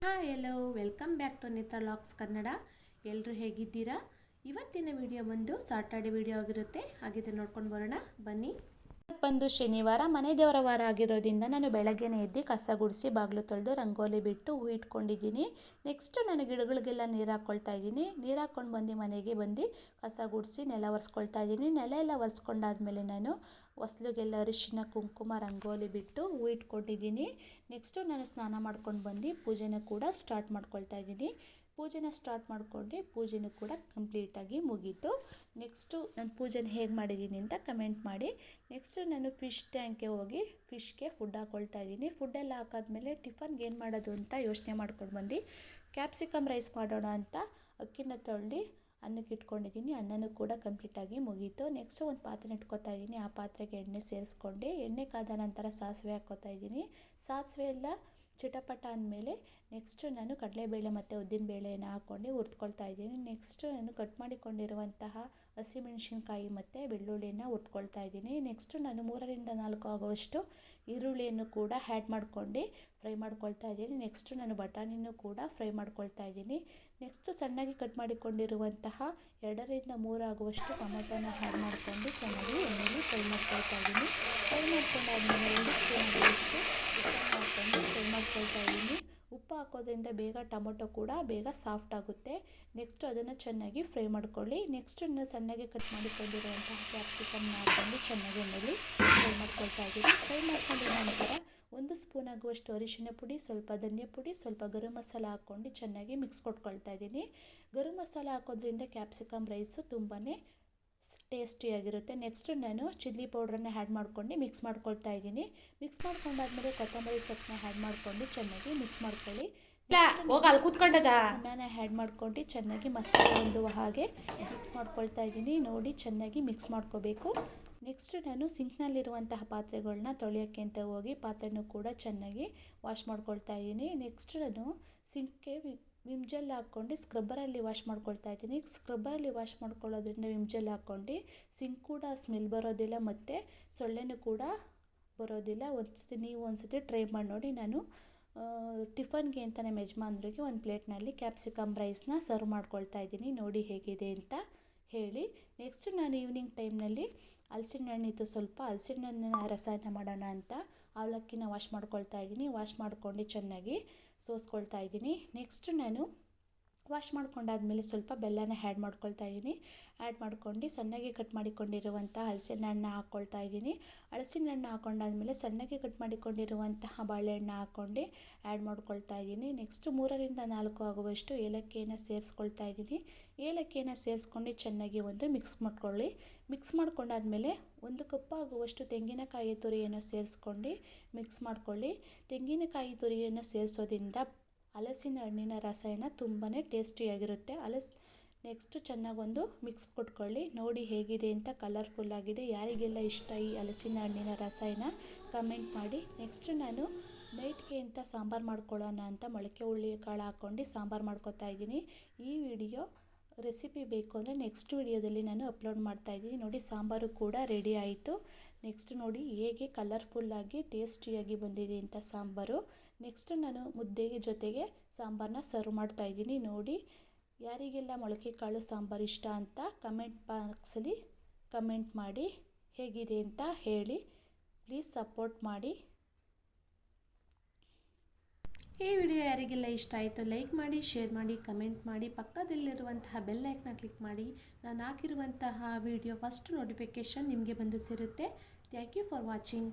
Hi ಎಲ್ಲೋ welcome back to Netra logs Kannada. ಎಲ್ಲರೂ ಹೇಗಿದ್ದೀರಾ? ಇವತ್ತಿನ ವಿಡಿಯೋ ಬಂದು ಸಾಟರ್ಡೆ ವಿಡಿಯೋ ಆಗಿರುತ್ತೆ. ಹಾಗಿದ್ರೆ ನೋಡ್ಕೊಂಡು ಬರೋಣ ಬನ್ನಿ. ಬಂದು ಶನಿವಾರ ಮನೆ ದೇವರ ವಾರ ಆಗಿರೋದ್ರಿಂದ ನಾನು ಬೆಳಗ್ಗೆನೇ ಎದ್ದು ಕಸ ಗುಡಿಸಿ ಬಾಗಿಲು ತೊಳೆದು ರಂಗೋಲಿ ಬಿಟ್ಟು ಹೂ ಇಟ್ಕೊಂಡಿದ್ದೀನಿ. ನೆಕ್ಸ್ಟ್ ನಾನು ಗಿಡಗಳಿಗೆಲ್ಲ ನೀರು ಹಾಕ್ಕೊಳ್ತಾ ಇದ್ದೀನಿ. ನೀರು ಹಾಕ್ಕೊಂಡು ಬಂದು ಮನೆಗೆ ಬಂದು ಕಸ ಗುಡಿಸಿ ನೆಲ ಒರೆಸ್ಕೊಳ್ತಾ ಇದ್ದೀನಿ. ನೆಲ ಎಲ್ಲ ಒರೆಸ್ಕೊಂಡಾದ್ಮೇಲೆ ನಾನು ಹೊಸ್ಲಿಗೆಲ್ಲ ಅರಿಶಿನ ಕುಂಕುಮ ರಂಗೋಲಿ ಬಿಟ್ಟು ಹೂ ಇಟ್ಕೊಂಡಿದ್ದೀನಿ. ನೆಕ್ಸ್ಟು ನಾನು ಸ್ನಾನ ಮಾಡ್ಕೊಂಡು ಬಂದು ಪೂಜೆನ ಕೂಡ ಸ್ಟಾರ್ಟ್ ಮಾಡ್ಕೊಳ್ತಾ ಇದ್ದೀನಿ. ಪೂಜೆನ ಸ್ಟಾರ್ಟ್ ಮಾಡ್ಕೊಂಡು ಪೂಜೆನೂ ಕೂಡ ಕಂಪ್ಲೀಟಾಗಿ ಮುಗೀತು. ನೆಕ್ಸ್ಟು ನಾನು ಪೂಜೆನ ಹೇಗೆ ಮಾಡಿದ್ದೀನಿ ಅಂತ ಕಮೆಂಟ್ ಮಾಡಿ. ನೆಕ್ಸ್ಟು ನಾನು ಫಿಶ್ ಟ್ಯಾಂಕ್ಗೆ ಹೋಗಿ ಫಿಶ್ಗೆ ಫುಡ್ ಹಾಕ್ಕೊಳ್ತಾ ಇದ್ದೀನಿ. ಫುಡ್ಡೆಲ್ಲ ಹಾಕಾದ್ಮೇಲೆ ಟಿಫನ್ಗೆ ಏನು ಮಾಡೋದು ಅಂತ ಯೋಚನೆ ಮಾಡ್ಕೊಂಡು ಬಂದು ಕ್ಯಾಪ್ಸಿಕಮ್ ರೈಸ್ ಮಾಡೋಣ ಅಂತ ಅಕ್ಕಿನ ತೊಳ್ದು ಅನ್ನಕ್ಕೆ ಇಟ್ಕೊಂಡಿದ್ದೀನಿ. ಅನ್ನನೂ ಕೂಡ ಕಂಪ್ಲೀಟಾಗಿ ಮುಗೀತು. ನೆಕ್ಸ್ಟು ಒಂದು ಪಾತ್ರೆ ಇಟ್ಕೊತಾ ಇದ್ದೀನಿ. ಆ ಪಾತ್ರೆಗೆ ಎಣ್ಣೆ ಸೇರಿಸ್ಕೊಂಡು ಎಣ್ಣೆ ಕಾದ ನಂತರ ಸಾಸಿವೆ ಹಾಕ್ಕೊತಾ ಇದ್ದೀನಿ. ಸಾಸಿವೆ ಎಲ್ಲ ಚಿಟಪಟ ಅಂದಮೇಲೆ ನೆಕ್ಸ್ಟು ನಾನು ಕಡಲೆಬೇಳೆ ಮತ್ತು ಉದ್ದಿನಬೇಳೆಯನ್ನು ಹಾಕ್ಕೊಂಡು ಹುರ್ಕೊಳ್ತಾ ಇದ್ದೀನಿ. ನೆಕ್ಸ್ಟು ನಾನು ಕಟ್ ಮಾಡಿಕೊಂಡಿರುವಂತಹ ಹಸಿಮೆಣಸಿನ್ಕಾಯಿ ಮತ್ತು ಬೆಳ್ಳುಳ್ಳಿಯನ್ನು ಹುರ್ಕೊಳ್ತಾ ಇದ್ದೀನಿ. ನೆಕ್ಸ್ಟು ನಾನು 3-4 ಆಗುವಷ್ಟು ಈರುಳ್ಳಿಯನ್ನು ಕೂಡ ಆ್ಯಡ್ ಮಾಡ್ಕೊಂಡು ಫ್ರೈ ಮಾಡ್ಕೊಳ್ತಾ ಇದ್ದೀನಿ. ನೆಕ್ಸ್ಟು ನಾನು ಬಟಾಣಿನೂ ಕೂಡ ಫ್ರೈ ಮಾಡ್ಕೊಳ್ತಾ ಇದ್ದೀನಿ. ನೆಕ್ಸ್ಟು ಸಣ್ಣಗೆ ಕಟ್ ಮಾಡಿಕೊಂಡಿರುವಂತಹ 2-3 ಆಗುವಷ್ಟು ಟೊಮೊಟೊನ ಆ್ಯಡ್ ಮಾಡಿಕೊಂಡು ಚೆನ್ನಾಗಿ ಎಣ್ಣೆಯಲ್ಲಿ ಫ್ರೈ ಮಾಡ್ಕೊಳ್ತಾ ಇದ್ದೀನಿ. ಫ್ರೈ ಮಾಡ್ಕೊಂಡಾದ್ಮೇಲೆ 1 ಸ್ಪೂನ್ ಆಗುವಷ್ಟು ಉಪ್ಪನ್ನು ಹಾಕ್ಕೊಂಡು ಫ್ರೈ ಮಾಡ್ಕೊಳ್ತಾ ಇದ್ದೀನಿ. ಉಪ್ಪು ಹಾಕೋದ್ರಿಂದ ಬೇಗ ಟೊಮೊಟೊ ಕೂಡ ಬೇಗ ಸಾಫ್ಟ್ ಆಗುತ್ತೆ. ನೆಕ್ಸ್ಟು ಅದನ್ನು ಚೆನ್ನಾಗಿ ಫ್ರೈ ಮಾಡ್ಕೊಳ್ಳಿ. ನೆಕ್ಸ್ಟು ನಾನು ಸಣ್ಣಗೆ ಕಟ್ ಮಾಡಿಕೊಂಡಿರುವಂತಹ ಕ್ಯಾಪ್ಸಿಕಮ್ನ ಹಾಕ್ಕೊಂಡು ಚೆನ್ನಾಗಿ ಎಣ್ಣೆಯಲ್ಲಿ ಫ್ರೈ ಮಾಡ್ಕೊಳ್ತಾ ಇದ್ದೀನಿ. ಫ್ರೈ ಮಾಡ್ಕೊಂಡಿದ ನಂತರ 1 ಸ್ಪೂನ್ ಆಗುವಷ್ಟು ಅರಿಶಿನ ಪುಡಿ, ಸ್ವಲ್ಪ ಧನಿಯಾ ಪುಡಿ, ಸ್ವಲ್ಪ ಗರಂ ಮಸಾಲ ಹಾಕ್ಕೊಂಡು ಚೆನ್ನಾಗಿ ಮಿಕ್ಸ್ ಕೊಟ್ಕೊಳ್ತಾ ಇದ್ದೀನಿ. ಗರಂ ಮಸಾಲ ಹಾಕೋದ್ರಿಂದ ಕ್ಯಾಪ್ಸಿಕಮ್ ರೈಸು ತುಂಬಾ ಟೇಸ್ಟಿಯಾಗಿರುತ್ತೆ. ನೆಕ್ಸ್ಟು ನಾನು ಚಿಲ್ಲಿ ಪೌಡ್ರನ್ನ ಆ್ಯಡ್ ಮಾಡ್ಕೊಂಡು ಮಿಕ್ಸ್ ಮಾಡ್ಕೊಳ್ತಾ ಇದ್ದೀನಿ. ಮಿಕ್ಸ್ ಮಾಡ್ಕೊಂಡಾದ್ಮೇಲೆ ಕೊತ್ತಂಬರಿ ಸೊಪ್ಪನ್ನ ಆ್ಯಡ್ ಮಾಡ್ಕೊಂಡು ಚೆನ್ನಾಗಿ ಮಿಕ್ಸ್ ಮಾಡ್ಕೊಳ್ಳಿ. ಅನ್ನನ ಆ್ಯಡ್ ಮಾಡ್ಕೊಂಡು ಚೆನ್ನಾಗಿ ಮಸಾಲೆ ಹೊಂದುವ ಹಾಗೆ ಮಿಕ್ಸ್ ಮಾಡ್ಕೊಳ್ತಾ ಇದ್ದೀನಿ. ನೋಡಿ ಚೆನ್ನಾಗಿ ಮಿಕ್ಸ್ ಮಾಡ್ಕೋಬೇಕು. ನೆಕ್ಸ್ಟು ನಾನು ಸಿಂಕ್ನಲ್ಲಿರುವಂತಹ ಪಾತ್ರೆಗಳನ್ನ ತೊಳೆಯೋಕ್ಕೆ ಅಂತ ಹೋಗಿ ಪಾತ್ರೆನೂ ಕೂಡ ಚೆನ್ನಾಗಿ ವಾಶ್ ಮಾಡ್ಕೊಳ್ತಾ ಇದ್ದೀನಿ. ನೆಕ್ಸ್ಟ್ ನಾನು ಸಿಂಕ್ಗೆ ವಿಮ್ ಜೆಲ್ ಹಾಕ್ಕೊಂಡು ಸ್ಕ್ರಬ್ಬರಲ್ಲಿ ವಾಶ್ ಮಾಡ್ಕೊಳ್ತಾ ಇದ್ದೀನಿ. ಸ್ಕ್ರಬ್ಬರಲ್ಲಿ ವಾಶ್ ಮಾಡ್ಕೊಳ್ಳೋದ್ರಿಂದ ವಿಮ್ ಜೆಲ್ ಹಾಕ್ಕೊಂಡು ಸಿಂಕ್ ಕೂಡ ಸ್ಮೆಲ್ ಬರೋದಿಲ್ಲ ಮತ್ತು ಸೊಳ್ಳೆನೂ ಕೂಡ ಬರೋದಿಲ್ಲ. ನೀವು ಒಂದ್ಸತಿ ಟ್ರೈ ಮಾಡಿ ನೋಡಿ. ನಾನು ಟಿಫನ್ಗೆ ಅಂತ ನಮ್ಮ ಯಜಮಾನ್ರಿಗೆ ಒಂದು ಪ್ಲೇಟ್ನಲ್ಲಿ ಕ್ಯಾಪ್ಸಿಕಮ್ ರೈಸ್ನ ಸರ್ವ್ ಮಾಡ್ಕೊಳ್ತಾ ಇದ್ದೀನಿ. ನೋಡಿ ಹೇಗಿದೆ ಅಂತ ಹೇಳಿ. ನೆಕ್ಸ್ಟ್ ನಾನು ಈವ್ನಿಂಗ್ ಟೈಮ್ನಲ್ಲಿ ಹಲಸಿನ ಹಣ್ಣಿತ್ತು, ಸ್ವಲ್ಪ ಹಲಸಿನ ಹಣ್ಣಿನ ರಸಾಯನ ಮಾಡೋಣ ಅಂತ ಅವಲಕ್ಕಿನ ವಾಶ್ ಮಾಡ್ಕೊಳ್ತಾ ಇದ್ದೀನಿ. ವಾಶ್ ಮಾಡ್ಕೊಂಡು ಚೆನ್ನಾಗಿ ಸೋಸ್ಕೊಳ್ತಾ ಇದ್ದೀನಿ. ನೆಕ್ಸ್ಟ್ ನಾನು ವಾಶ್ ಮಾಡ್ಕೊಂಡಾದ್ಮೇಲೆ ಸ್ವಲ್ಪ ಬೆಲ್ಲನ ಆ್ಯಡ್ ಮಾಡ್ಕೊಳ್ತಾ ಇದ್ದೀನಿ. ಆ್ಯಡ್ ಮಾಡ್ಕೊಂಡು ಸಣ್ಣಗೆ ಕಟ್ ಮಾಡಿಕೊಂಡಿರುವಂಥ ಹಲಸಿನ ಹಣ್ಣು ಹಾಕ್ಕೊಳ್ತಾ ಇದ್ದೀನಿ. ಹಲಸಿನ ಹಣ್ಣು ಹಾಕ್ಕೊಂಡಾದ್ಮೇಲೆ ಸಣ್ಣಗೆ ಕಟ್ ಮಾಡಿಕೊಂಡಿರುವಂತಹ ಬಾಳೆಹಣ್ಣು ಹಾಕ್ಕೊಂಡು ಆ್ಯಡ್ ಮಾಡ್ಕೊಳ್ತಾ ಇದ್ದೀನಿ. ನೆಕ್ಸ್ಟು 3-4 ಆಗುವಷ್ಟು ಏಲಕ್ಕಿಯನ್ನು ಸೇರಿಸ್ಕೊಳ್ತಾ ಇದ್ದೀನಿ. ಏಲಕ್ಕಿಯನ್ನು ಸೇರಿಸ್ಕೊಂಡು ಚೆನ್ನಾಗಿ ಒಂದು ಮಿಕ್ಸ್ ಮಾಡ್ಕೊಳ್ಳಿ. ಮಿಕ್ಸ್ ಮಾಡ್ಕೊಂಡಾದ್ಮೇಲೆ 1 ಕಪ್ ಆಗುವಷ್ಟು ತೆಂಗಿನಕಾಯಿ ತುರಿಯನ್ನು ಸೇರಿಸ್ಕೊಂಡು ಮಿಕ್ಸ್ ಮಾಡ್ಕೊಳ್ಳಿ. ತೆಂಗಿನಕಾಯಿ ತುರಿಯನ್ನು ಸೇರಿಸೋದ್ರಿಂದ ಹಲಸಿನ ಹಣ್ಣಿನ ರಸಾಯನ ತುಂಬಾ ಟೇಸ್ಟಿಯಾಗಿರುತ್ತೆ. ನೆಕ್ಸ್ಟು ಚೆನ್ನಾಗೊಂದು ಮಿಕ್ಸ್ ಕೊಟ್ಕೊಳ್ಳಿ. ನೋಡಿ ಹೇಗಿದೆ ಅಂತ, ಕಲರ್ಫುಲ್ಲಾಗಿದೆ. ಯಾರಿಗೆಲ್ಲ ಇಷ್ಟ ಈ ಹಲಸಿನ ಹಣ್ಣಿನ ರಸಾಯನ ಕಮೆಂಟ್ ಮಾಡಿ. ನೆಕ್ಸ್ಟು ನಾನು ನೈಟ್ಗೆ ಅಂತ ಸಾಂಬಾರು ಮಾಡ್ಕೊಳ್ಳೋಣ ಅಂತ ಮೊಳಕೆ ಹುಳಿ ಕಾಳು ಹಾಕ್ಕೊಂಡು ಸಾಂಬಾರು ಮಾಡ್ಕೊತಾ ಇದ್ದೀನಿ. ಈ ವಿಡಿಯೋ ರೆಸಿಪಿ ಬೇಕು ಅಂದರೆ ನೆಕ್ಸ್ಟ್ ವಿಡಿಯೋದಲ್ಲಿ ನಾನು ಅಪ್ಲೋಡ್ ಮಾಡ್ತಾಯಿದ್ದೀನಿ. ನೋಡಿ ಸಾಂಬಾರು ಕೂಡ ರೆಡಿ ಆಯಿತು. ನೆಕ್ಸ್ಟ್ ನೋಡಿ ಹೇಗೆ ಕಲರ್ಫುಲ್ಲಾಗಿ ಟೇಸ್ಟಿಯಾಗಿ ಬಂದಿದೆ ಅಂತ ಸಾಂಬಾರು. ನೆಕ್ಸ್ಟ್ ನಾನು ಮುದ್ದೆಗೆ ಜೊತೆಗೆ ಸಾಂಬಾರನ್ನ ಸರ್ವ್ ಮಾಡ್ತಾಯಿದ್ದೀನಿ. ನೋಡಿ ಯಾರಿಗೆಲ್ಲ ಮೊಳಕೆ ಕಾಳು ಸಾಂಬಾರು ಇಷ್ಟ ಅಂತ ಕಮೆಂಟ್ ಬಾಕ್ಸಲ್ಲಿ ಕಮೆಂಟ್ ಮಾಡಿ ಹೇಗಿದೆ ಅಂತ ಹೇಳಿ. ಪ್ಲೀಸ್ ಸಪೋರ್ಟ್ ಮಾಡಿ. ಈ ವಿಡಿಯೋ ಯಾರಿಗೆಲ್ಲ ಇಷ್ಟ ಆಯಿತು ಲೈಕ್ ಮಾಡಿ, ಶೇರ್ ಮಾಡಿ, ಕಮೆಂಟ್ ಮಾಡಿ. ಪಕ್ಕದಲ್ಲಿರುವಂತಹ ಬೆಲ್ ಐಕನ್ನ ಕ್ಲಿಕ್ ಮಾಡಿ. ನಾನು ಹಾಕಿರುವಂತಹ ವಿಡಿಯೋ ಫಸ್ಟ್ ನೋಟಿಫಿಕೇಷನ್ ನಿಮಗೆ ಬಂದು ಸೇರುತ್ತೆ. Thank you for watching.